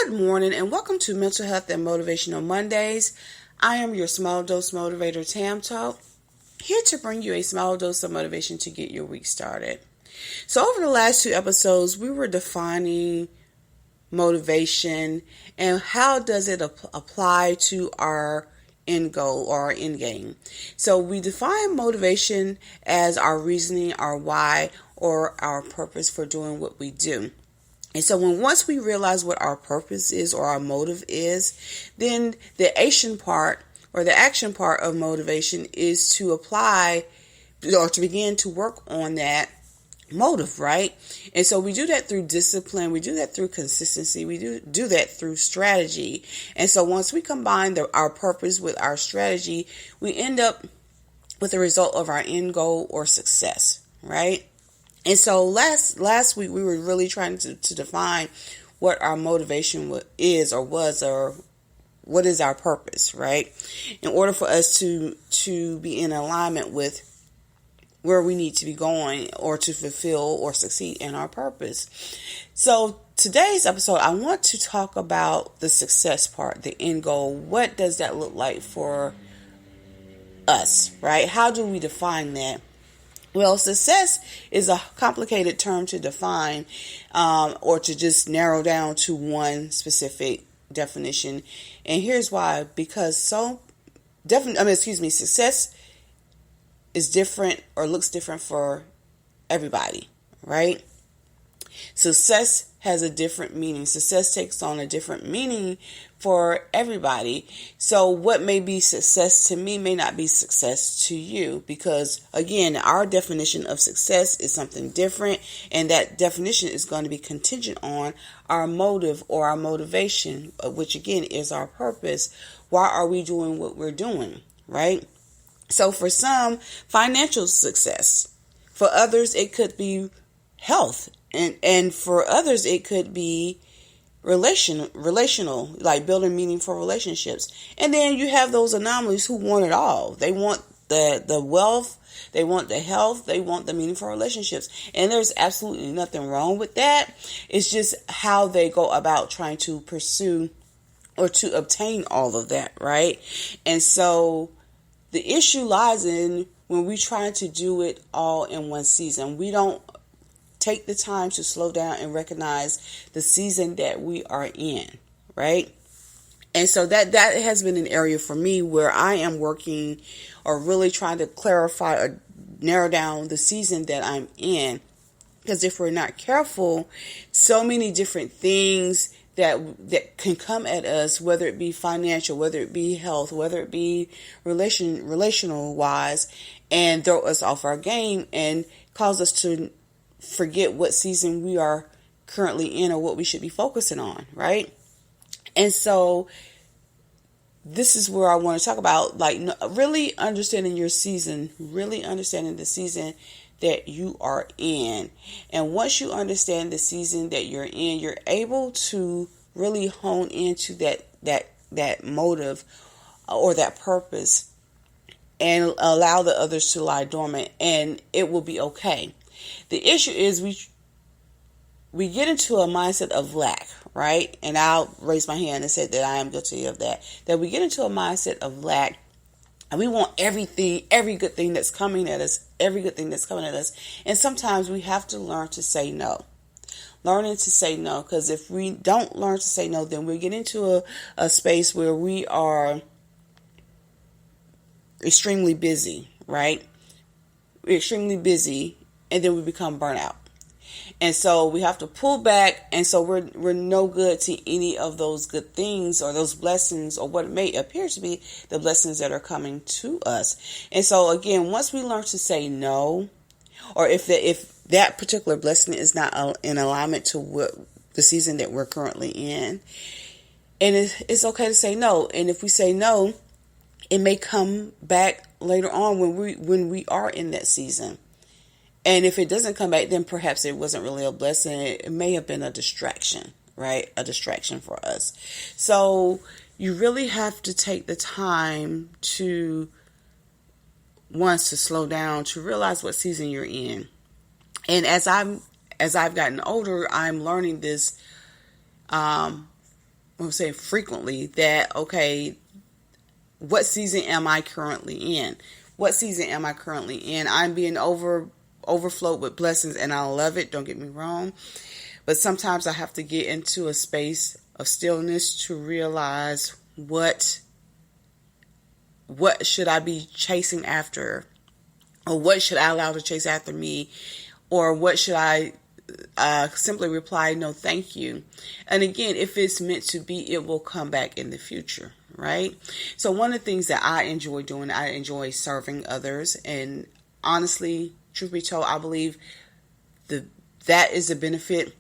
Good morning and welcome to Mental Health and Motivational Mondays. I am your small dose motivator, Tam Talk, here to bring you a small dose of motivation to get your week started. So over the last two episodes, we were defining motivation and how does it apply to our end goal or our end game. So we define motivation as our reasoning, our why, or our purpose for doing what we do. And so once we realize what our purpose is or our motive is, then the action part or the action part of motivation is to apply or to begin to work on that motive, right? And so we do that through discipline, we do that through consistency, we do that through strategy. And so once we combine our purpose with our strategy, we end up with the result of our end goal or success, right? And so last week we were really trying to define what our motivation is or was, or what is our purpose, right? In order for us to be in alignment with where we need to be going or to fulfill or succeed in our purpose. So today's episode, I want to talk about the success part, the end goal. What does that look like for us, right? How do we define that? Well, success is a complicated term to define or to just narrow down to one specific definition. And here's why. Because success is different or looks different for everybody, right? Success has a different meaning. Success takes on a different meaning for everybody. So what may be success to me may not be success to you, because again, our definition of success is something different, and that definition is going to be contingent on our motive or our motivation, which again is our purpose. Why are we doing what we're doing, right? So for some, financial success. For others, it could be health. And for others, it could be relational, like building meaningful relationships. And then you have those anomalies who want it all. They want the wealth, they want the health, they want the meaningful relationships. And there's absolutely nothing wrong with that. It's just how they go about trying to pursue or to obtain all of that, right? And so the issue lies in when we try to do it all in one season. We don't take the time to slow down and recognize the season that we are in, right? And so that has been an area for me where I am working or really trying to clarify or narrow down the season that I'm in. Because if we're not careful, so many different things that can come at us, whether it be financial, whether it be health, whether it be relational wise, and throw us off our game and cause us to forget what season we are currently in or what we should be focusing on, right? And so this is where I want to talk about, like, really understanding your season, really understanding the season that you are in. And once you understand the season that you're in, you're able to really hone into that motive or that purpose and allow the others to lie dormant, and it will be okay. The issue is we get into a mindset of lack, right? And I'll raise my hand and say that I am guilty of that. That we get into a mindset of lack, and we want everything, every good thing that's coming at us, And sometimes we have to learn to say no. Learning to say no, because if we don't learn to say no, then we get into a space where we are extremely busy, right? We're extremely busy, and then we become burnout. And so we have to pull back, and so we're no good to any of those good things or those blessings or what may appear to be the blessings that are coming to us. And so again, once we learn to say no, or if that particular blessing is not in alignment to what the season that we're currently in, and it's okay to say no. And if we say no, it may come back later on when we are in that season. And if it doesn't come back, then perhaps it wasn't really a blessing. It may have been a distraction, right? A distraction for us. So you really have to take the time to slow down, to realize what season you're in. And as I've gotten older, I'm learning this I'm saying frequently that, okay, what season am I currently in? What season am I currently in? I'm being overflowed with blessings, and I love it. Don't get me wrong. But sometimes I have to get into a space of stillness to realize what should I be chasing after, or what should I allow to chase after me, or what should I simply reply, no, thank you. And again, if it's meant to be, it will come back in the future, right? So one of the things that I enjoy doing, I enjoy serving others. And honestly, truth be told, I believe that is a benefit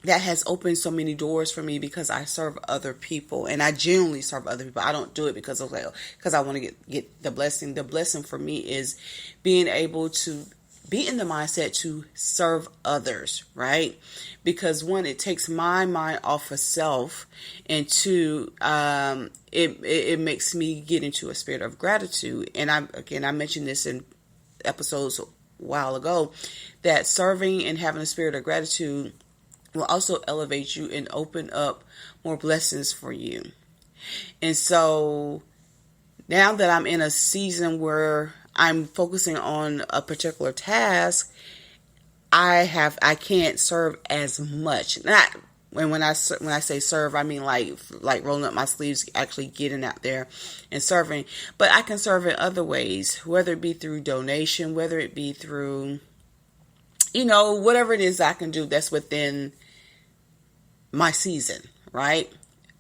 that has opened so many doors for me, because I serve other people, and I genuinely serve other people. I don't do it because I want to get the blessing. The blessing for me is being able to be in the mindset to serve others, right? Because one, it takes my mind off of self, and two, it makes me get into a spirit of gratitude. And I mentioned this in episodes a while ago, that serving and having a spirit of gratitude will also elevate you and open up more blessings for you. And so now that I'm in a season where I'm focusing on a particular task, I can't serve as much. Not when I say serve, I mean like rolling up my sleeves, actually getting out there and serving. But I can serve in other ways, whether it be through donation, whether it be through, whatever it is I can do that's within my season, right?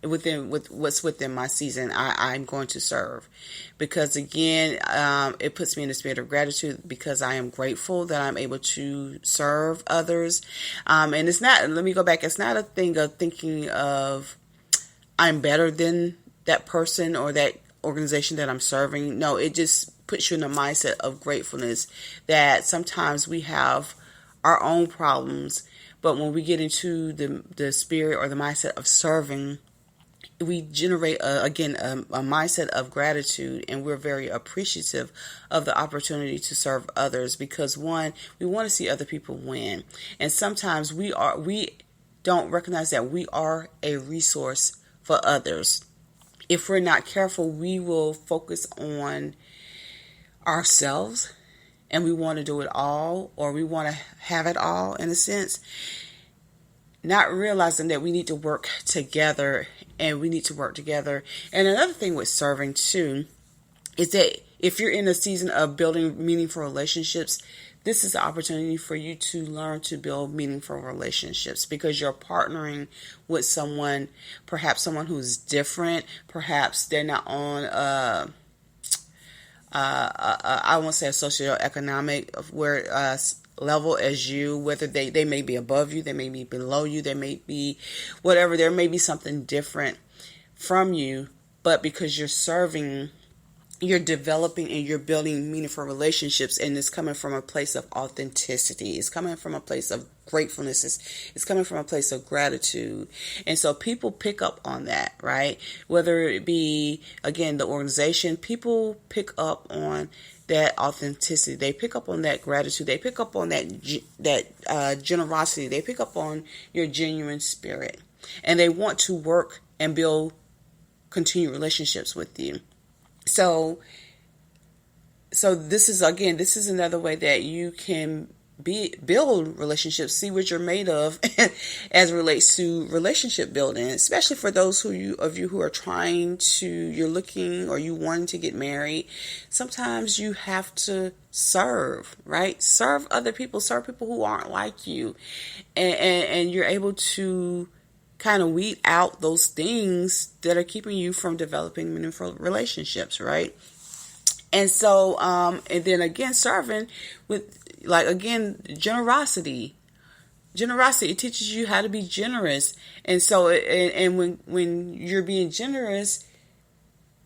With what's within my season, I'm going to serve, because again, it puts me in a spirit of gratitude, because I am grateful that I'm able to serve others. And it's not, let me go back, it's not a thing of thinking of I'm better than that person or that organization that I'm serving. No, it just puts you in a mindset of gratefulness, that sometimes we have our own problems, but when we get into the spirit or the mindset of serving, we generate a mindset of gratitude, and we're very appreciative of the opportunity to serve others, because one, we want to see other people win, and sometimes we don't recognize that we are a resource for others. If we're not careful, we will focus on ourselves, and we want to do it all, or we want to have it all, in a sense, not realizing that we need to work together, and we need to work together. And another thing with serving too is that if you're in a season of building meaningful relationships, this is the opportunity for you to learn to build meaningful relationships, because you're partnering with someone, perhaps someone who's different, perhaps they're not on I won't say a socioeconomic level as you, whether they may be above you, they may be below you, they may be whatever, there may be something different from you, but because you're serving, you're developing and you're building meaningful relationships, and it's coming from a place of authenticity. It's coming from a place of gratefulness. It's coming from a place of gratitude. And so people pick up on that, right? Whether it be, again, the organization, people pick up on that authenticity. They pick up on that gratitude. They pick up on that generosity. They pick up on your genuine spirit, and they want to work and build continued relationships with you. So this is another way that you can build relationships, see what you're made of as it relates to relationship building, especially for those of you who are you're looking or you wanting to get married. Sometimes you have to serve, right? Serve other people, serve people who aren't like you. And you're able to kind of weed out those things that are keeping you from developing meaningful relationships, right? And so, and then again, serving with, generosity. Generosity, it teaches you how to be generous. And so, and when you're being generous,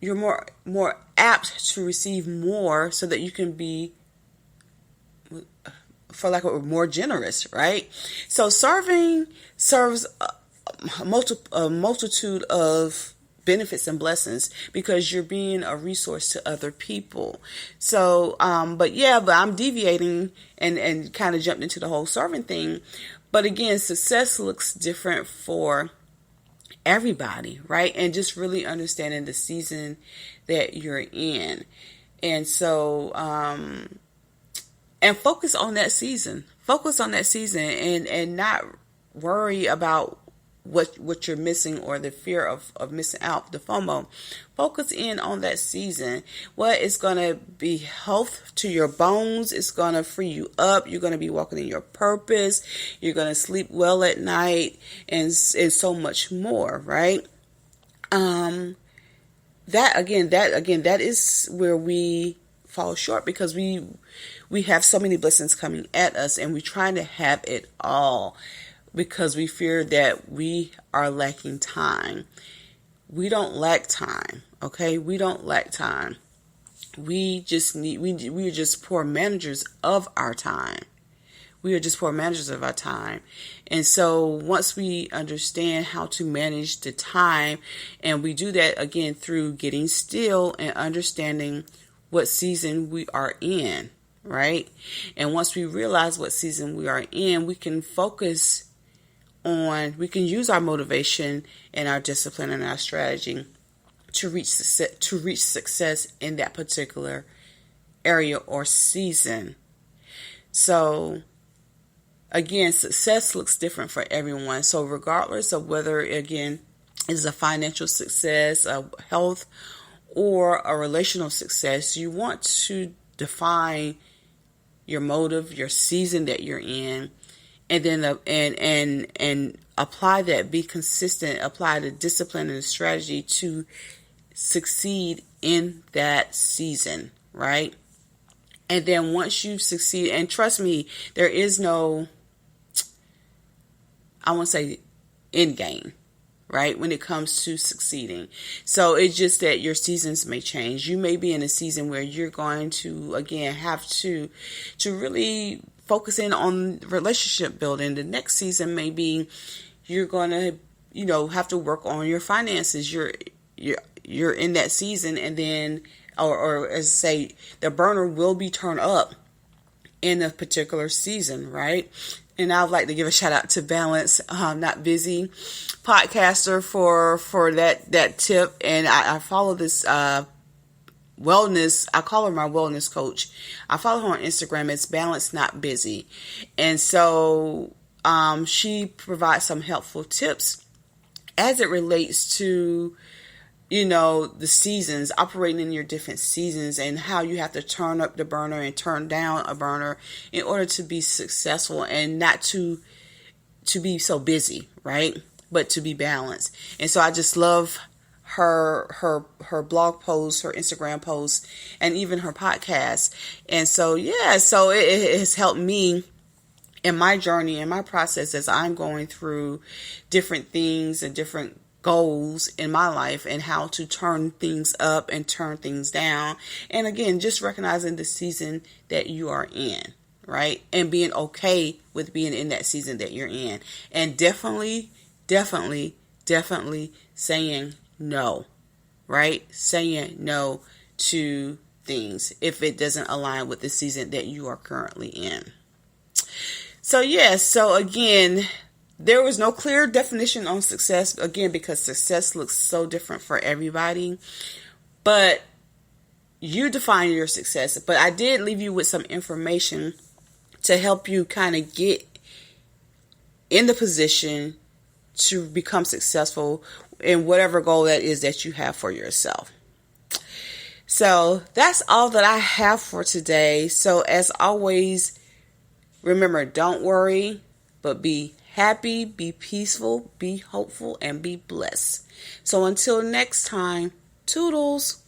you're more apt to receive more, so that you can be, for lack of a word, more generous, right? So serving serves a multitude of benefits and blessings, because you're being a resource to other people. So, but I'm deviating and kind of jumped into the whole serving thing. But again, success looks different for everybody, right? And just really understanding the season that you're in. And so, and focus on that season. Focus on that season and not worry about what you're missing or the fear of missing out, the FOMO. Focus in on that season. What is going to be health to your bones. It's going to free you up. You're going to be walking in your purpose. You're going to sleep well at night and so much more, right? That is where we fall short, because we have so many blessings coming at us and we're trying to have it all, because we fear that we are lacking time. We don't lack time, okay? We don't lack time. We are just poor managers of our time. We are just poor managers of our time. And so once we understand how to manage the time, and we do that again through getting still and understanding what season we are in, right? And once we realize what season we are in, we can focus we can use our motivation and our discipline and our strategy to reach success in that particular area or season. So again, success looks different for everyone. So regardless of whether, again, it's a financial success, a health, or a relational success, you want to define your motive, your season that you're in, and then and apply that. Be consistent. Apply the discipline and the strategy to succeed in that season, right? And then once you succeed, and trust me, there is no, I won't say end game, right? When it comes to succeeding. So it's just that your seasons may change. You may be in a season where you're going to, again, have to really focus in on relationship building. The next season may be you're going to, have to work on your finances. You're in that season, and then, or as I say, the burner will be turned up in a particular season, right? And I'd like to give a shout out to BalancedNotBusy podcaster for that tip. And I follow this wellness. I call her my wellness coach. I follow her on Instagram. It's BalancedNotBusy. And so she provides some helpful tips as it relates to, the seasons, operating in your different seasons, and how you have to turn up the burner and turn down a burner in order to be successful, and not to be so busy, right? But to be balanced. And so I just love her blog posts, her Instagram posts, and even her podcast. And so, so it has helped me in my journey, in my process, as I'm going through different things and different goals in my life, and how to turn things up and turn things down. And again, just recognizing the season that you are in, right? And being okay with being in that season that you're in. And definitely saying no, right? Saying no to things if it doesn't align with the season that you are currently in. So again, there was no clear definition on success, again, because success looks so different for everybody. But you define your success. But I did leave you with some information to help you kind of get in the position to become successful in whatever goal that is that you have for yourself. So that's all that I have for today. So as always, remember, don't worry, but be happy, be peaceful, be hopeful, and be blessed. So until next time, toodles.